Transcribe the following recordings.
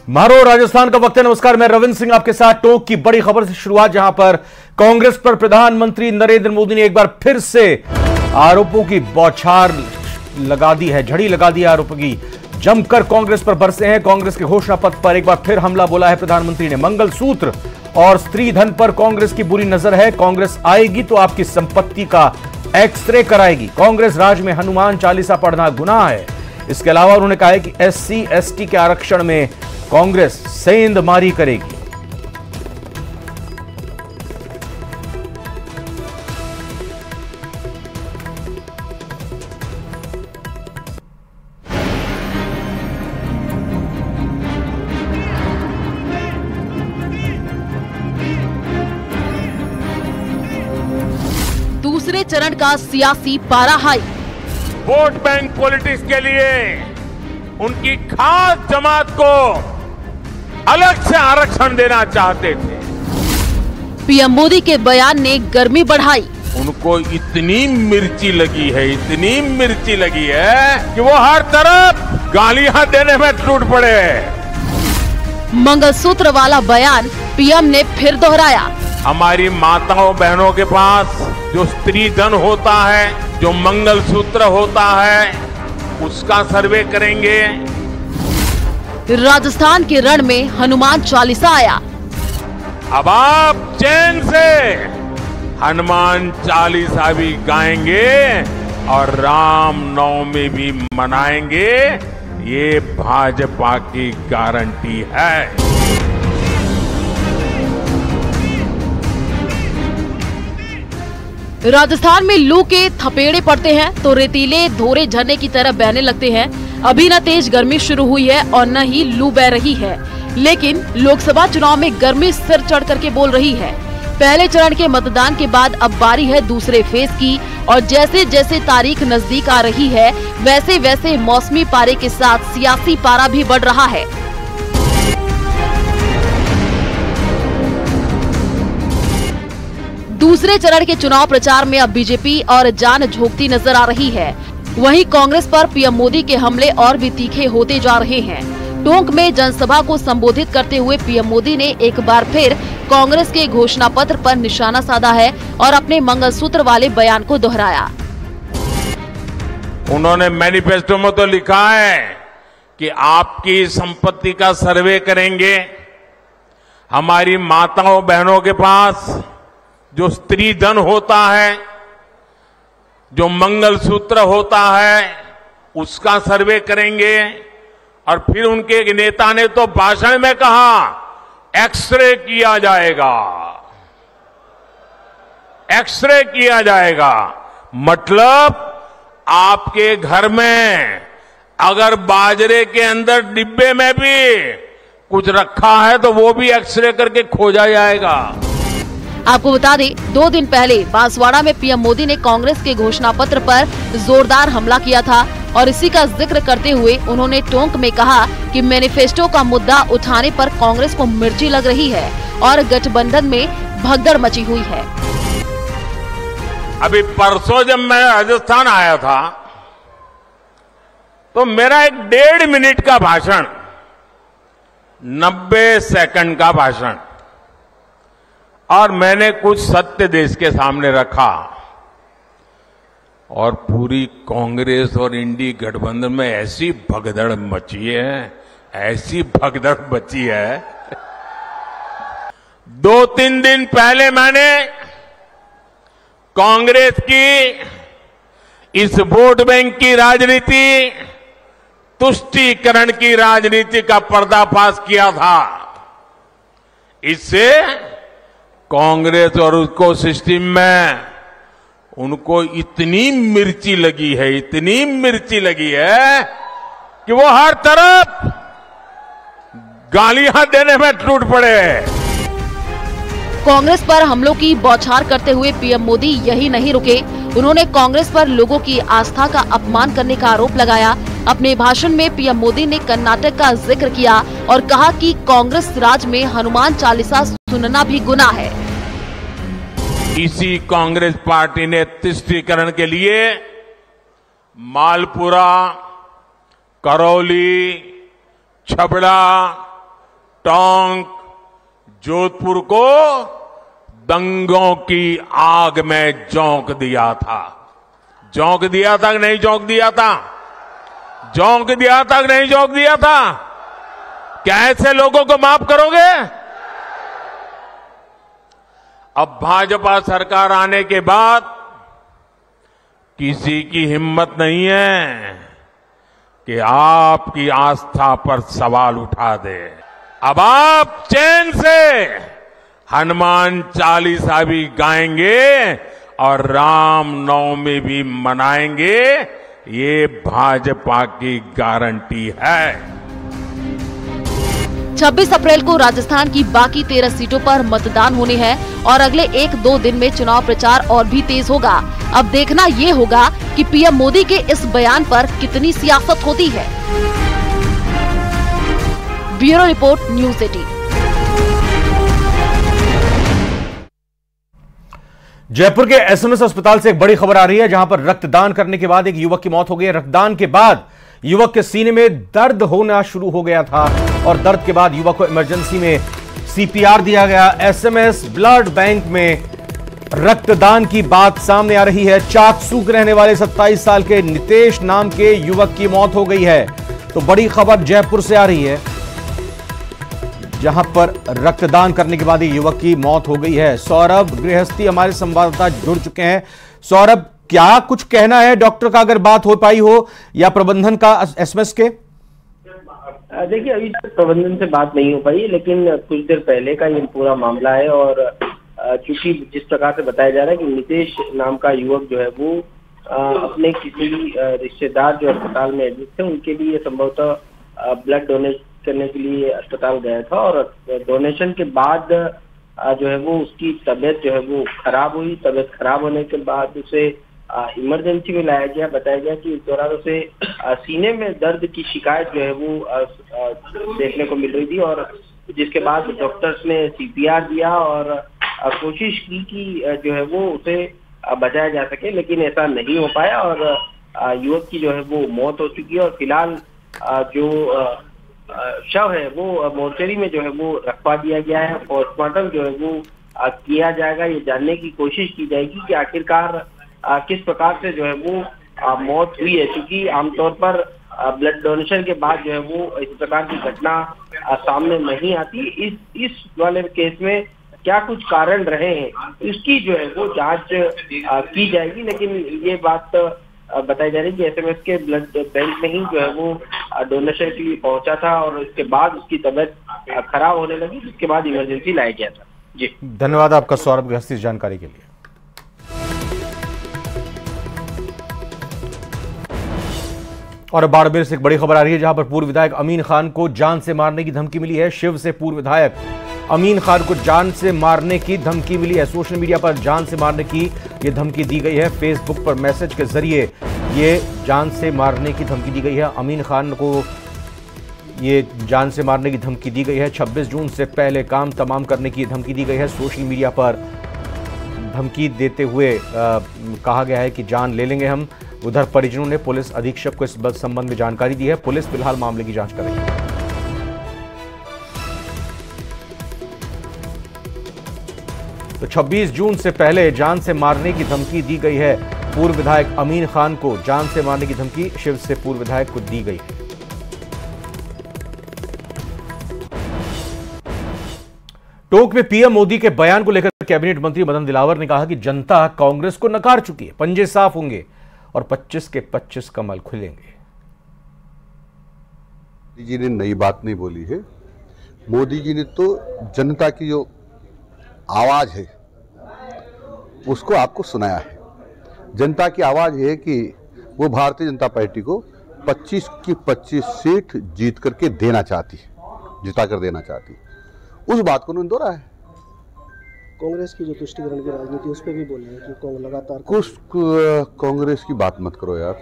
मारो राजस्थान का वक्त है। नमस्कार, मैं रविंद्र सिंह आपके साथ। टोंक की बड़ी खबर से शुरुआत, जहां पर कांग्रेस पर प्रधानमंत्री नरेंद्र मोदी ने एक बार फिर से आरोपों की बौछार लगा दी है, झड़ी लगा दी है आरोपों की। जमकर कांग्रेस पर बरसे हैं। कांग्रेस के घोषणा पत्र पर एक बार फिर हमला बोला है प्रधानमंत्री ने। मंगलसूत्र और स्त्री धन पर कांग्रेस की बुरी नजर है। कांग्रेस आएगी तो आपकी संपत्ति का एक्सरे कराएगी। कांग्रेस राज में हनुमान चालीसा पढ़ना गुनाह है। इसके अलावा उन्होंने कहा है कि SC ST के आरक्षण में कांग्रेस सेंधमारी करेगी। दूसरे चरण का सियासी पारा हाई। वोट बैंक पॉलिटिक्स के लिए उनकी खास जमात को अलग से आरक्षण देना चाहते थे। पीएम मोदी के बयान ने गर्मी बढ़ाई। उनको इतनी मिर्ची लगी है, इतनी मिर्ची लगी है कि वो हर तरफ गालियां देने में टूट पड़े। मंगलसूत्र वाला बयान पीएम ने फिर दोहराया। हमारी माताओं बहनों के पास जो स्त्री धन होता है, जो मंगलसूत्र होता है, उसका सर्वे करेंगे। राजस्थान के रण में हनुमान चालीसा आया। अब आप चैन से हनुमान चालीसा भी गाएंगे और राम नवमी भी मनाएंगे। ये भाजपा की गारंटी है। राजस्थान में लू के थपेड़े पड़ते हैं तो रेतीले धोरे झरने की तरह बहने लगते हैं। अभी न तेज गर्मी शुरू हुई है और न ही लू बह रही है, लेकिन लोकसभा चुनाव में गर्मी सिर चढ़ करके बोल रही है। पहले चरण के मतदान के बाद अब बारी है दूसरे फेज की, और जैसे जैसे तारीख नजदीक आ रही है वैसे वैसे मौसमी पारे के साथ सियासी पारा भी बढ़ रहा है। दूसरे चरण के चुनाव प्रचार में अब बीजेपी और जान झोंकती नजर आ रही है। वहीं कांग्रेस पर पीएम मोदी के हमले और भी तीखे होते जा रहे हैं। टोंक में जनसभा को संबोधित करते हुए पीएम मोदी ने एक बार फिर कांग्रेस के घोषणा पत्र पर निशाना साधा है और अपने मंगलसूत्र वाले बयान को दोहराया। उन्होंने मैनिफेस्टो में तो लिखा है कि आपकी संपत्ति का सर्वे करेंगे। हमारी माताओं बहनों के पास जो स्त्री धन होता है, जो मंगलसूत्र होता है, उसका सर्वे करेंगे। और फिर उनके एक नेता ने तो भाषण में कहा एक्सरे किया जाएगा, एक्सरे किया जाएगा। मतलब आपके घर में अगर बाजरे के अंदर डिब्बे में भी कुछ रखा है तो वो भी एक्सरे करके खोजा जाएगा। आपको बता दें, 2 दिन पहले बांसवाड़ा में पीएम मोदी ने कांग्रेस के घोषणा पत्र पर जोरदार हमला किया था और इसी का जिक्र करते हुए उन्होंने टोंक में कहा कि मैनिफेस्टो का मुद्दा उठाने पर कांग्रेस को मिर्ची लग रही है और गठबंधन में भगदड़ मची हुई है। अभी परसों जब मैं राजस्थान आया था तो मेरा एक 1.5 मिनट का भाषण, 90 सेकंड का भाषण, और मैंने कुछ सत्य देश के सामने रखा और पूरी कांग्रेस और इंडी गठबंधन में ऐसी भगदड़ मची है, ऐसी भगदड़ मची है। 2-3 दिन पहले मैंने कांग्रेस की इस वोट बैंक की राजनीति, तुष्टीकरण की राजनीति का पर्दाफाश किया था। इससे कांग्रेस और उसको सिस्टम में उनको इतनी मिर्ची लगी है, इतनी मिर्ची लगी है कि वो हर तरफ गालियां देने में टूट पड़े। कांग्रेस पर हमलों की बौछार करते हुए पीएम मोदी यही नहीं रुके। उन्होंने कांग्रेस पर लोगों की आस्था का अपमान करने का आरोप लगाया। अपने भाषण में पीएम मोदी ने कर्नाटक का जिक्र किया और कहा कि कांग्रेस राज में हनुमान चालीसा सुनना भी गुनाह है। इसी कांग्रेस पार्टी ने तुष्टीकरण के लिए मालपुरा, करौली, छबड़ा, टोंक जोधपुर को दंगों की आग में झोंक दिया था। झोंक दिया था कि नहीं झोंक दिया था? झोंक दिया था कि नहीं झोंक दिया था? क्या ऐसे लोगों को माफ करोगे? अब भाजपा सरकार आने के बाद किसी की हिम्मत नहीं है कि आपकी आस्था पर सवाल उठा दे। अब आप चैन से हनुमान चालीसा भी गाएंगे और राम नवमी भी मनाएंगे, ये भाजपा की गारंटी है। 26 अप्रैल को राजस्थान की बाकी 13 सीटों पर मतदान होने हैं और अगले 1-2 दिन में चुनाव प्रचार और भी तेज होगा। अब देखना ये होगा कि पीएम मोदी के इस बयान पर कितनी सियासत होती है। Bureau report, news 18। जयपुर के एसएमएस अस्पताल से एक बड़ी खबर आ रही है, जहां पर रक्तदान करने के बाद एक युवक की मौत हो गई। रक्तदान के बाद युवक के सीने में दर्द होना शुरू हो गया था और दर्द के बाद युवक को इमरजेंसी में सीपीआर दिया गया। एसएमएस ब्लड बैंक में रक्तदान की बात सामने आ रही है। चाकसू रहने वाले 27 साल के नितेश नाम के युवक की मौत हो गई है। तो बड़ी खबर जयपुर से आ रही है, जहां पर रक्तदान करने के बाद युवक की मौत हो गई है। सौरभ गृहस्थी हमारे संवाददाता जुड़ चुके हैं। सौरभ, क्या कुछ कहना है डॉक्टर का, अगर बात हो पाई हो, या प्रबंधन का एसएमएस के? देखिए, अभी तक प्रबंधन से बात नहीं हो पाई, लेकिन कुछ देर पहले का ये पूरा मामला है। और चूंकि जिस प्रकार से बताया जा रहा है कि नितेश नाम का युवक जो है वो अपने किसी रिश्तेदार जो अस्पताल में एडमिट थे, उनके लिए संभवतः ब्लड डोनेट करने के लिए अस्पताल गया था। और डोनेशन के बाद जो है वो उसकी तबीयत जो है वो खराब हुई। तबीयत खराब होने के बाद उसे इमरजेंसी में लाया गया। बताया गया कि इस दौरान उसे सीने में दर्द की शिकायत जो है वो देखने को मिल रही थी, और जिसके बाद डॉक्टर्स ने सीपीआर दिया और कोशिश की कि जो है वो उसे बचाया जा सके, लेकिन ऐसा नहीं हो पाया और युवक की जो है वो मौत हो चुकी है। और फिलहाल जो शव है वो मोर्चरी में जो है वो रखवा दिया गया है। पोस्टमार्टम जो है वो किया जाएगा। ये जानने की कोशिश की जाएगी कि आखिरकार किस प्रकार से जो है वो मौत हुई है, क्योंकि आमतौर पर ब्लड डोनेशन के बाद जो है वो इस प्रकार की घटना सामने नहीं आती। इस वाले केस में क्या कुछ कारण रहे हैं, इसकी जो है वो जांच की जाएगी। लेकिन ये बात बताई जा रही है कि एसएमएस के ब्लड बैंक में ही जो है वो डोनेशन के लिए पहुंचा था और इसके बाद उसकी तबीयत खराब होने लगी, जिसके बाद इमरजेंसी लाया गया था। जी, धन्यवाद आपका सौरभ गृहस्थी इस जानकारी के लिए। और बाड़मेर से एक बड़ी खबर आ रही है, जहां पर पूर्व विधायक अमीन खान को जान से मारने की धमकी मिली है। शिव से पूर्व विधायक अमीन खान को जान से मारने की धमकी मिली है। सोशल मीडिया पर जान से मारने की ये धमकी दी गई है। फेसबुक पर मैसेज के जरिए ये जान से मारने की धमकी दी गई है। अमीन खान को ये जान से मारने की धमकी दी गई है। 26 जून से पहले काम तमाम करने की धमकी दी गई है। सोशल मीडिया पर धमकी देते हुए कहा गया है कि जान ले लेंगे हम। उधर परिजनों ने पुलिस अधीक्षक को इस संबंध में जानकारी दी है। पुलिस फिलहाल मामले की जांच कर रही है। तो 26 जून से पहले जान से मारने की धमकी दी गई है। पूर्व विधायक अमीन खान को जान से मारने की धमकी शिव से पूर्व विधायक को दी गई है। टोंक में पीएम मोदी के बयान को लेकर कैबिनेट मंत्री मदन दिलावर ने कहा कि जनता कांग्रेस को नकार चुकी है, पंजे साफ होंगे और 25 के 25 कमल खुलेंगे। मोदी जी ने नई बात नहीं बोली है। मोदी जी ने तो जनता की जो आवाज है उसको आपको सुनाया है। जनता की आवाज है कि वो भारतीय जनता पार्टी को 25 की 25 सीट जीत करके देना चाहती है, जिता कर देना चाहती है। उस बात को उन्होंने दोहराया है। कांग्रेस की जो तुष्टिकरण की राजनीति उस पर भी बोल रहे हैं कि लगातार कुछ कांग्रेस की बात मत करो यार।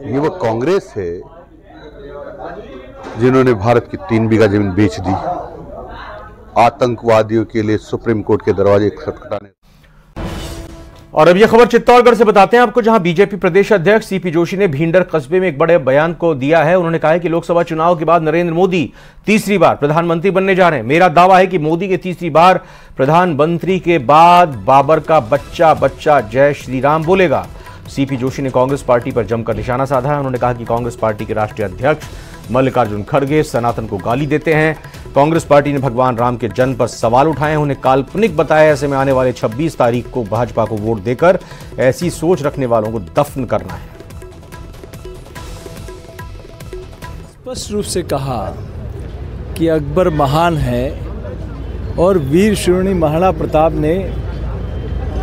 ये वो कांग्रेस है जिन्होंने भारत की 3 बीघा जमीन बेच दी, आतंकवादियों के लिए सुप्रीम कोर्ट के दरवाजे खटखटाने। और अब यह खबर चित्तौड़गढ़ से बताते हैं आपको, जहां बीजेपी प्रदेश अध्यक्ष सीपी जोशी ने भींडर कस्बे में एक बड़े बयान को दिया है। उन्होंने कहा है कि लोकसभा चुनाव के बाद नरेंद्र मोदी तीसरी बार प्रधानमंत्री बनने जा रहे हैं। मेरा दावा है कि मोदी के तीसरी बार प्रधानमंत्री के बाद बाबर का बच्चा बच्चा जय श्री राम बोलेगा। सीपी जोशी ने कांग्रेस पार्टी पर जमकर निशाना साधा है। उन्होंने कहा कि कांग्रेस पार्टी के राष्ट्रीय अध्यक्ष मल्लिकार्जुन खड़गे सनातन को गाली देते हैं। कांग्रेस पार्टी ने भगवान राम के जन्म पर सवाल उठाए हैं, उन्हें काल्पनिक बताया। ऐसे में आने वाले 26 तारीख को भाजपा को वोट देकर ऐसी सोच रखने वालों को दफन करना है। स्पष्ट रूप से कहा कि अकबर महान है और वीर शिरोमणि महाराणा प्रताप ने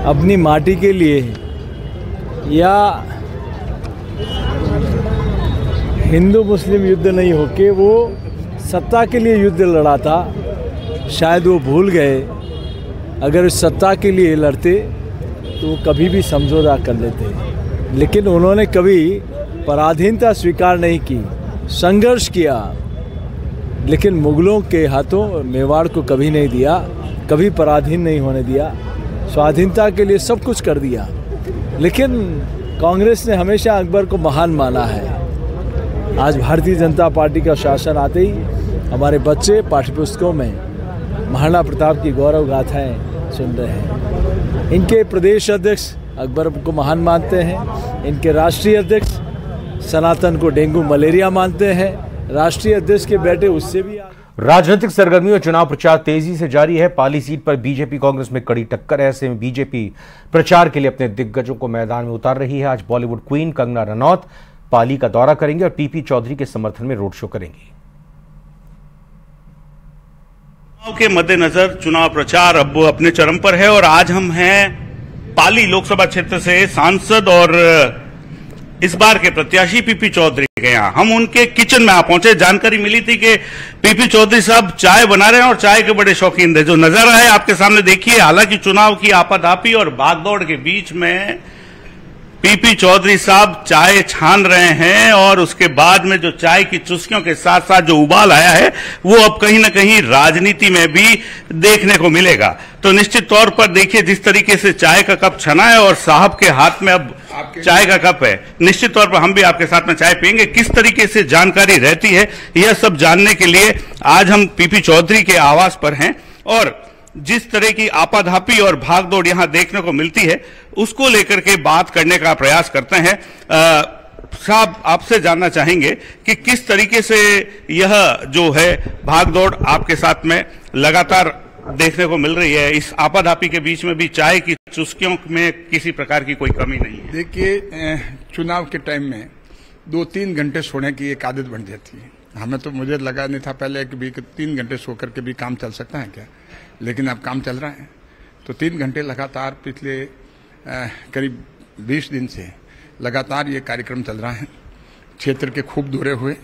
अपनी माटी के लिए या हिंदू मुस्लिम युद्ध नहीं होके वो सत्ता के लिए युद्ध लड़ा था। शायद वो भूल गए, अगर सत्ता के लिए लड़ते तो वो कभी भी समझौता कर लेते, लेकिन उन्होंने कभी पराधीनता स्वीकार नहीं की, संघर्ष किया, लेकिन मुगलों के हाथों मेवाड़ को कभी नहीं दिया, कभी पराधीन नहीं होने दिया, स्वाधीनता के लिए सब कुछ कर दिया। लेकिन कांग्रेस ने हमेशा अकबर को महान माना है। आज भारतीय जनता पार्टी का शासन आते ही हमारे बच्चे पाठ्यपुस्तकों में महाराणा प्रताप की गौरव गाथाएं सुन रहे हैं। इनके प्रदेश अध्यक्ष अकबर को महान मानते हैं, इनके राष्ट्रीय अध्यक्ष सनातन को डेंगू मलेरिया मानते हैं, राष्ट्रीय अध्यक्ष के बेटे उससे भी राजनीतिक सरगर्मियों चुनाव प्रचार तेजी से जारी है। पाली सीट पर बीजेपी कांग्रेस में कड़ी टक्कर है। ऐसे में बीजेपी प्रचार के लिए अपने दिग्गजों को मैदान में उतार रही है। आज बॉलीवुड क्वीन कंगना रनौत पाली का दौरा करेंगे और पीपी चौधरी के समर्थन में रोड शो करेंगी। चुनाव के मद्देनजर चुनाव प्रचार अब अपने चरम पर है और आज हम हैं पाली लोकसभा क्षेत्र से सांसद और इस बार के प्रत्याशी पीपी चौधरी के यहाँ। हम उनके किचन में पहुंचे, जानकारी मिली थी कि पीपी चौधरी साहब चाय बना रहे हैं और चाय के बड़े शौकीन थे। जो नजारा है आपके सामने देखिए, हालांकि चुनाव की आपाधापी और भागदौड़ के बीच में पीपी चौधरी साहब चाय छान रहे हैं और उसके बाद में जो चाय की चुस्कियों के साथ साथ जो उबाल आया है वो अब कहीं ना कहीं राजनीति में भी देखने को मिलेगा। तो निश्चित तौर पर देखिए जिस तरीके से चाय का कप छना है और साहब के हाथ में अब चाय का कप है, निश्चित तौर पर हम भी आपके साथ में चाय पियेंगे। किस तरीके से जानकारी रहती है यह सब जानने के लिए आज हम पीपी चौधरी के आवास पर हैं और जिस तरह की आपाधापी और भागदौड़ यहां देखने को मिलती है उसको लेकर के बात करने का प्रयास करते हैं। साहब आपसे जानना चाहेंगे कि किस तरीके से यह जो है भागदौड़ आपके साथ में लगातार देखने को मिल रही है। इस आपाधापी के बीच में भी चाय की चुस्कियों में किसी प्रकार की कोई कमी नहीं है। देखिए चुनाव के टाइम में 2-3 घंटे सोने की एक आदत बन जाती है। हमें तो मुझे लगा नहीं था पहले कि 3 घंटे सो करके भी काम चल सकता है क्या, लेकिन अब काम चल रहा है। तो 3 घंटे लगातार पिछले करीब 20 दिन से लगातार ये कार्यक्रम चल रहा है। क्षेत्र के खूब दौरे हुए,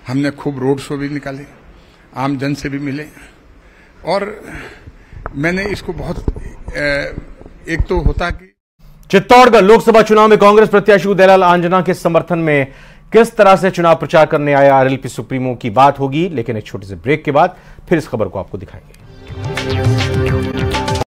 हमने खूब रोड शो भी निकाले, आम जन से भी मिले और मैंने इसको बहुत एक तो होता कि चित्तौड़गढ़ लोकसभा चुनाव में कांग्रेस प्रत्याशी उदयलाल आंजना के समर्थन में किस तरह से चुनाव प्रचार करने आया आरएलपी सुप्रीमो की बात होगी, लेकिन एक छोटे से ब्रेक के बाद फिर इस खबर को आपको दिखाएंगे।